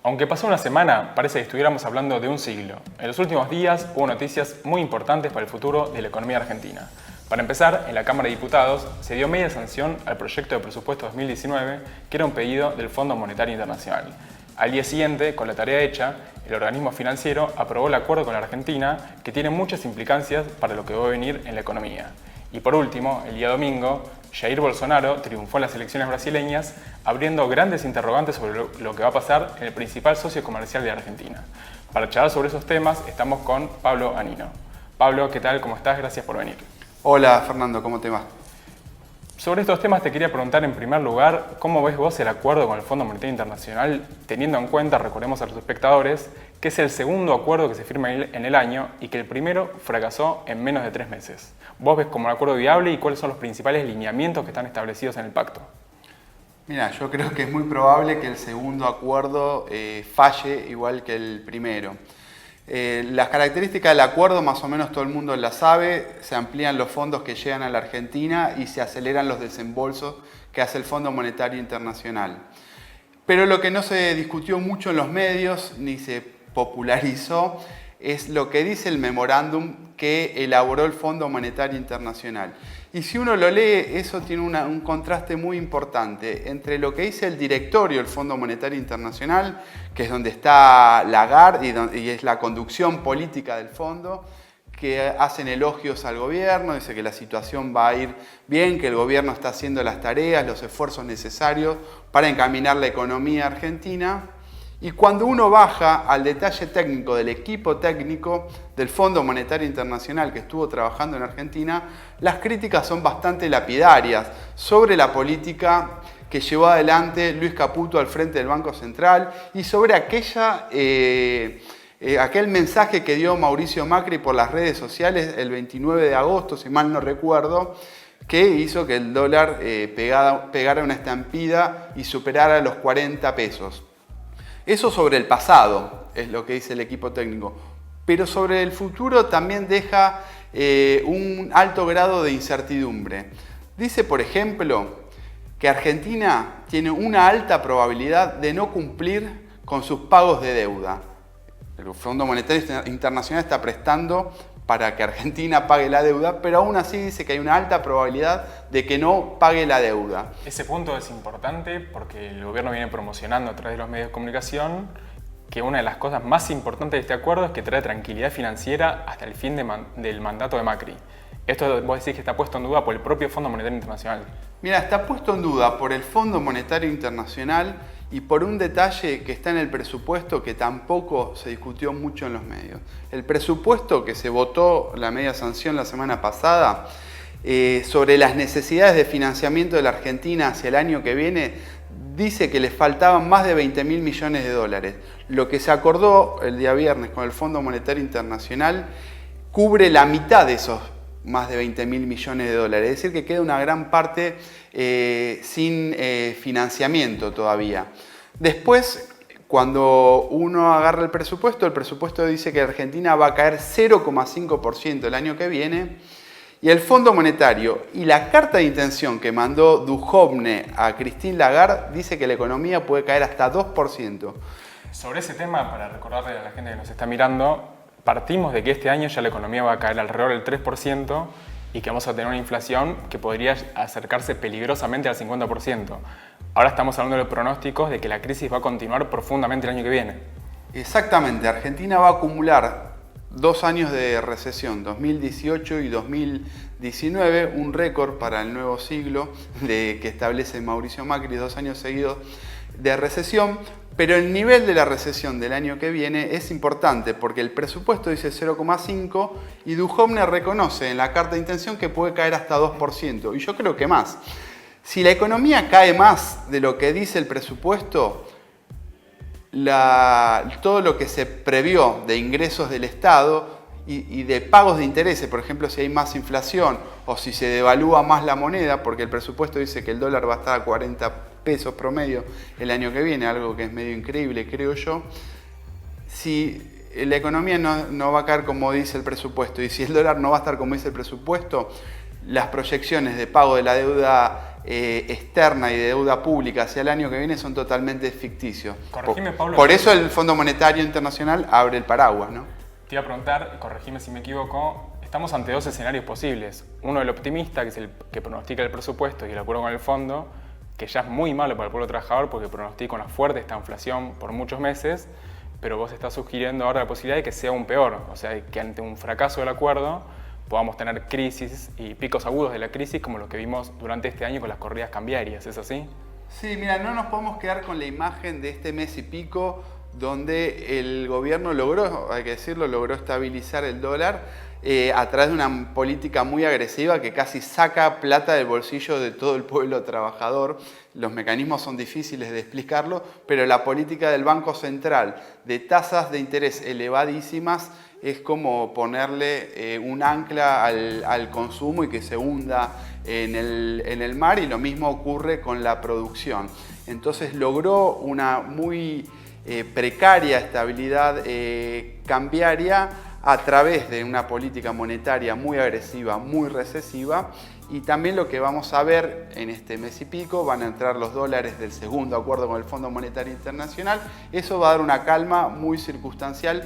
Aunque pasó una semana, parece que estuviéramos hablando de un siglo. En los últimos días hubo noticias muy importantes para el futuro de la economía argentina. Para empezar, en la Cámara de Diputados se dio media sanción al proyecto de presupuesto 2019, que era un pedido del Fondo Monetario Internacional. Al día siguiente, con la tarea hecha, el organismo financiero aprobó el acuerdo con la Argentina, que tiene muchas implicancias para lo que va a venir en la economía. Y por último, el día domingo, Jair Bolsonaro triunfó en las elecciones brasileñas, abriendo grandes interrogantes sobre lo que va a pasar en el principal socio comercial de Argentina. Para charlar sobre esos temas, estamos con Pablo Anino. Pablo, ¿qué tal? ¿Cómo estás? Gracias por venir. Hola, Fernando, ¿cómo te va? Sobre estos temas te quería preguntar en primer lugar, ¿cómo ves vos el acuerdo con el Fondo Monetario Internacional, teniendo en cuenta, recordemos a los espectadores, que es el segundo acuerdo que se firma en el año y que el primero fracasó en menos de 3 meses? ¿Vos ves como un acuerdo viable y cuáles son los principales lineamientos que están establecidos en el pacto? Mira, yo creo que es muy probable que el segundo acuerdo falle igual que el primero. Las características del acuerdo más o menos todo el mundo las sabe, se amplían los fondos que llegan a la Argentina y se aceleran los desembolsos que hace el Fondo Monetario Internacional. Pero lo que no se discutió mucho en los medios ni se popularizó es lo que dice el memorándum que elaboró el Fondo Monetario Internacional. Y si uno lo lee, eso tiene un contraste muy importante entre lo que dice el directorio del Fondo Monetario Internacional, que es donde está Lagarde y es la conducción política del fondo, que hacen elogios al gobierno, dice que la situación va a ir bien, que el gobierno está haciendo las tareas, los esfuerzos necesarios para encaminar la economía argentina. Y cuando uno baja al detalle técnico del equipo técnico del Fondo Monetario Internacional que estuvo trabajando en Argentina, las críticas son bastante lapidarias sobre la política que llevó adelante Luis Caputo al frente del Banco Central y sobre aquel mensaje que dio Mauricio Macri por las redes sociales el 29 de agosto, si mal no recuerdo, que hizo que el dólar pegara una estampida y superara los 40 pesos. Eso sobre el pasado, es lo que dice el equipo técnico, pero sobre el futuro también deja un alto grado de incertidumbre. Dice, por ejemplo, que Argentina tiene una alta probabilidad de no cumplir con sus pagos de deuda. El Fondo Monetario Internacional está prestando para que Argentina pague la deuda, pero aún así dice que hay una alta probabilidad de que no pague la deuda. Ese punto es importante porque el gobierno viene promocionando a través de los medios de comunicación que una de las cosas más importantes de este acuerdo es que trae tranquilidad financiera hasta el fin del mandato de Macri. Esto vos decís que está puesto en duda por el propio Fondo Monetario Internacional. Mira, está puesto en duda por el Fondo Monetario Internacional y por un detalle que está en el presupuesto que tampoco se discutió mucho en los medios. El presupuesto que se votó, la media sanción la semana pasada, sobre las necesidades de financiamiento de la Argentina hacia el año que viene, dice que le faltaban más de 20.000 millones de dólares. Lo que se acordó el día viernes con el Fondo Monetario Internacional cubre la mitad de esos más de 20.000 millones de dólares. Es decir, que queda una gran parte sin financiamiento todavía. Después, cuando uno agarra el presupuesto dice que Argentina va a caer 0,5% el año que viene. Y el Fondo Monetario y la carta de intención que mandó Duhovne a Christine Lagarde dice que la economía puede caer hasta 2%. Sobre ese tema, para recordarle a la gente que nos está mirando, partimos de que este año ya la economía va a caer alrededor del 3% y que vamos a tener una inflación que podría acercarse peligrosamente al 50%. Ahora estamos hablando de los pronósticos de que la crisis va a continuar profundamente el año que viene. Exactamente, Argentina va a acumular 2 años de recesión, 2018 y 2019, un récord para el nuevo siglo que establece Mauricio Macri, 2 años seguidos de recesión. Pero el nivel de la recesión del año que viene es importante porque el presupuesto dice 0,5 y Duhovne reconoce en la carta de intención que puede caer hasta 2%. Y yo creo que más. Si la economía cae más de lo que dice el presupuesto, todo lo que se previó de ingresos del Estado y de pagos de intereses, por ejemplo, si hay más inflación o si se devalúa más la moneda, porque el presupuesto dice que el dólar va a estar a 40 pesos promedio el año que viene, algo que es medio increíble, creo yo. Si la economía no va a caer como dice el presupuesto y si el dólar no va a estar como dice el presupuesto, las proyecciones de pago de la deuda externa y de deuda pública hacia el año que viene son totalmente ficticios. Corregime, Pablo. Por eso el Fondo Monetario Internacional abre el paraguas, ¿no? Te iba a preguntar, corregime si me equivoco, estamos ante dos escenarios posibles. Uno, el optimista, que es el que pronostica el presupuesto y el acuerdo con el fondo, que ya es muy malo para el pueblo trabajador porque pronostica una fuerte esta inflación por muchos meses, pero vos estás sugiriendo ahora la posibilidad de que sea aún peor, o sea, que ante un fracaso del acuerdo podamos tener crisis y picos agudos de la crisis como lo que vimos durante este año con las corridas cambiarias, ¿es así? Sí, mira, no nos podemos quedar con la imagen de este mes y pico donde el gobierno logró, hay que decirlo, logró estabilizar el dólar a través de una política muy agresiva que casi saca plata del bolsillo de todo el pueblo trabajador. Los mecanismos son difíciles de explicarlo, pero la política del Banco Central de tasas de interés elevadísimas es como ponerle un ancla al consumo y que se hunda en el mar, y lo mismo ocurre con la producción. Entonces logró una muy precaria estabilidad cambiaria a través de una política monetaria muy agresiva, muy recesiva, y también lo que vamos a ver en este mes y pico, van a entrar los dólares del segundo acuerdo con el Fondo Monetario Internacional. Eso va a dar una calma muy circunstancial,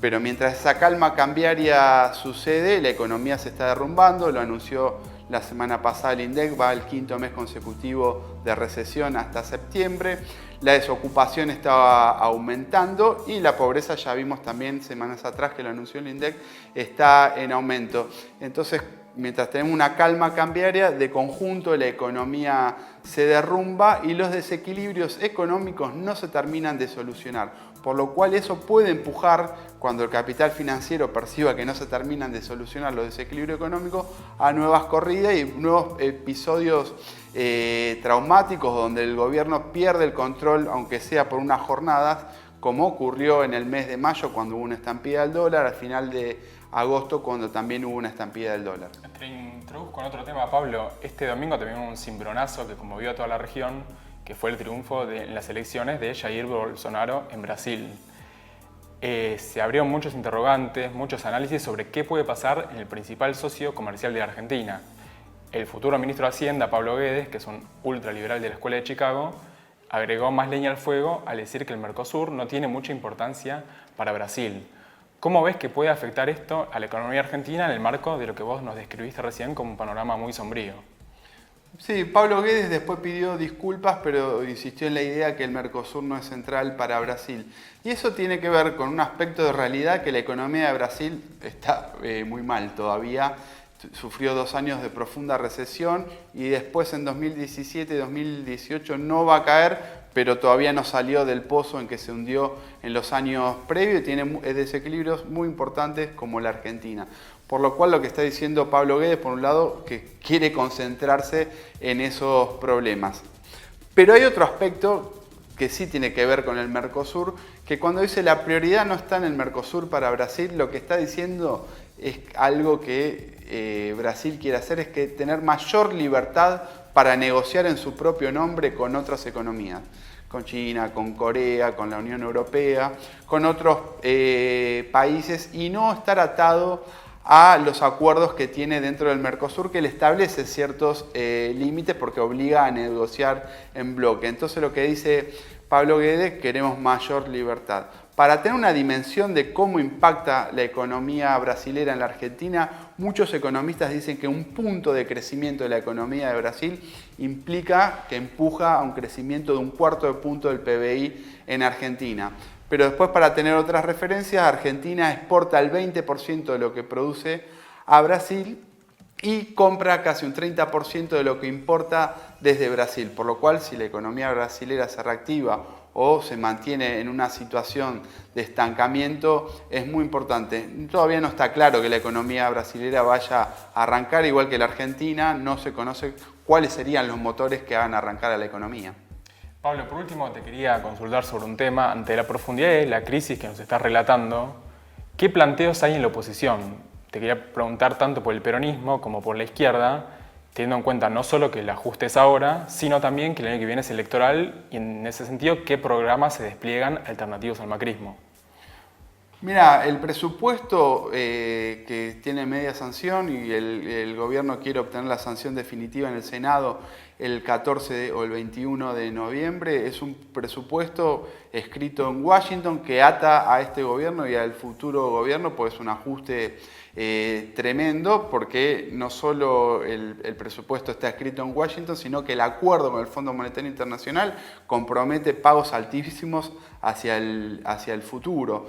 pero mientras esa calma cambiaria sucede, la economía se está derrumbando. Lo anunció la semana pasada el INDEC, va al quinto mes consecutivo de recesión hasta septiembre. La desocupación está aumentando y la pobreza, ya vimos también semanas atrás que lo anunció el INDEC, está en aumento. Entonces, mientras tenemos una calma cambiaria, de conjunto la economía se derrumba y los desequilibrios económicos no se terminan de solucionar. Por lo cual eso puede empujar, cuando el capital financiero perciba que no se terminan de solucionar los desequilibrios económicos, a nuevas corridas y nuevos episodios traumáticos donde el gobierno pierde el control, aunque sea por unas jornadas, como ocurrió en el mes de mayo cuando hubo una estampida del dólar, al final de agosto cuando también hubo una estampida del dólar. Te introduzco en otro tema, Pablo. Este domingo también hubo un cimbronazo que conmovió a toda la región, que fue el triunfo en las elecciones de Jair Bolsonaro en Brasil. Se abrieron muchos interrogantes, muchos análisis sobre qué puede pasar en el principal socio comercial de la Argentina. El futuro ministro de Hacienda, Pablo Guedes, que es un ultraliberal de la Escuela de Chicago, agregó más leña al fuego al decir que el Mercosur no tiene mucha importancia para Brasil. ¿Cómo ves que puede afectar esto a la economía argentina en el marco de lo que vos nos describiste recién como un panorama muy sombrío? Sí, Pablo Guedes después pidió disculpas, pero insistió en la idea que el Mercosur no es central para Brasil. Y eso tiene que ver con un aspecto de realidad, que la economía de Brasil está muy mal todavía. Sufrió 2 años de profunda recesión y después en 2017 y 2018 no va a caer, pero todavía no salió del pozo en que se hundió en los años previos y tiene desequilibrios muy importantes como la Argentina. Por lo cual lo que está diciendo Pablo Guedes, por un lado, que quiere concentrarse en esos problemas. Pero hay otro aspecto que sí tiene que ver con el Mercosur, que cuando dice la prioridad no está en el Mercosur para Brasil, lo que está diciendo es algo que Brasil quiere hacer, es que tener mayor libertad para negociar en su propio nombre con otras economías, con China, con Corea, con la Unión Europea, con otros países, y no estar atado a los acuerdos que tiene dentro del Mercosur, que le establece ciertos límites porque obliga a negociar en bloque. Entonces lo que dice Pablo Guedes, queremos mayor libertad. Para tener una dimensión de cómo impacta la economía brasilera en la Argentina, muchos economistas dicen que un punto de crecimiento de la economía de Brasil implica que empuja a un crecimiento de 1/4 de punto del PBI en Argentina. Pero después, para tener otras referencias, Argentina exporta el 20% de lo que produce a Brasil y compra casi un 30% de lo que importa desde Brasil. Por lo cual, si la economía brasilera se reactiva o se mantiene en una situación de estancamiento, es muy importante. Todavía no está claro que la economía brasilera vaya a arrancar, igual que la Argentina. No se conoce cuáles serían los motores que hagan arrancar a la economía. Pablo, por último te quería consultar sobre un tema. Ante la profundidad de la crisis que nos estás relatando, ¿qué planteos hay en la oposición? Te quería preguntar tanto por el peronismo como por la izquierda, teniendo en cuenta no solo que el ajuste es ahora, sino también que el año que viene es electoral, y en ese sentido, ¿qué programas se despliegan alternativos al macrismo? Mira, el presupuesto que tiene media sanción y el gobierno quiere obtener la sanción definitiva en el Senado el 14 o el 21 de noviembre, es un presupuesto escrito en Washington que ata a este gobierno y al futuro gobierno, pues es un ajuste tremendo, porque no solo el presupuesto está escrito en Washington, sino que el acuerdo con el Fondo Monetario Internacional compromete pagos altísimos hacia el futuro.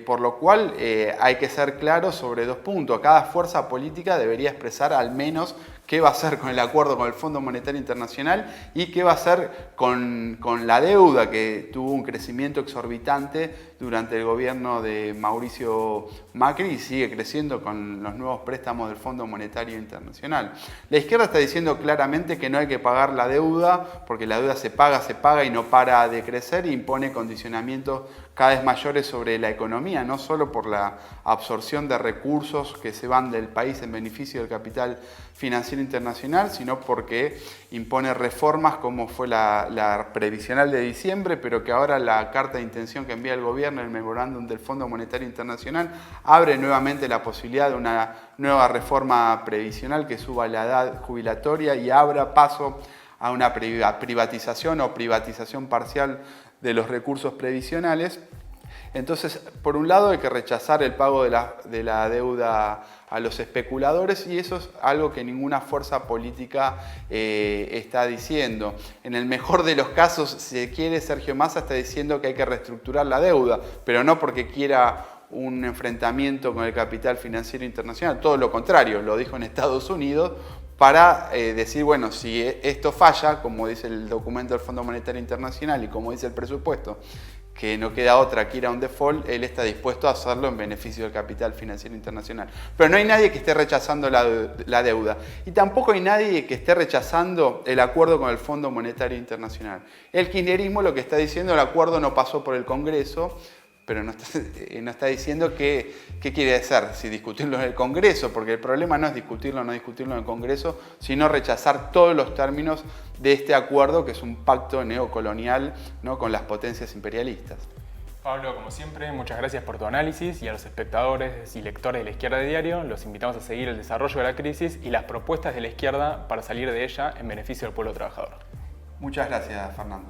Por lo cual hay que ser claro sobre dos puntos. Cada fuerza política debería expresar al menos qué va a hacer con el acuerdo con el Fondo Monetario Internacional y qué va a hacer con la deuda, que tuvo un crecimiento exorbitante durante el gobierno de Mauricio Macri y sigue creciendo con los nuevos préstamos del Fondo Monetario Internacional. La izquierda está diciendo claramente que no hay que pagar la deuda, porque la deuda se paga y no para de crecer, e impone condicionamientos cada vez mayores sobre la economía, no solo por la absorción de recursos que se van del país en beneficio del capital financiero internacional, sino porque impone reformas como fue la previsional de diciembre, pero que ahora la carta de intención que envía el gobierno, el memorándum del Fondo Monetario Internacional, abre nuevamente la posibilidad de una nueva reforma previsional que suba la edad jubilatoria y abra paso a una privatización o privatización parcial de los recursos previsionales. Entonces, por un lado hay que rechazar el pago de la deuda a los especuladores, y eso es algo que ninguna fuerza política está diciendo. En el mejor de los casos, si se quiere, Sergio Massa está diciendo que hay que reestructurar la deuda, pero no porque quiera un enfrentamiento con el capital financiero internacional, todo lo contrario, lo dijo en Estados Unidos, para decir, bueno, si esto falla, como dice el documento del Fondo Monetario Internacional y como dice el presupuesto, que no queda otra que ir a un default, él está dispuesto a hacerlo en beneficio del capital financiero internacional. Pero no hay nadie que esté rechazando la deuda. Y tampoco hay nadie que esté rechazando el acuerdo con el Fondo Monetario Internacional. El kirchnerismo lo que está diciendo, el acuerdo no pasó por el Congreso, pero no está diciendo qué quiere hacer, si discutirlo en el Congreso, porque el problema no es discutirlo o no discutirlo en el Congreso, sino rechazar todos los términos de este acuerdo, que es un pacto neocolonial, ¿no?, con las potencias imperialistas. Pablo, como siempre, muchas gracias por tu análisis, y a los espectadores y lectores de La Izquierda Diario los invitamos a seguir el desarrollo de la crisis y las propuestas de la izquierda para salir de ella en beneficio del pueblo trabajador. Muchas gracias, Fernando.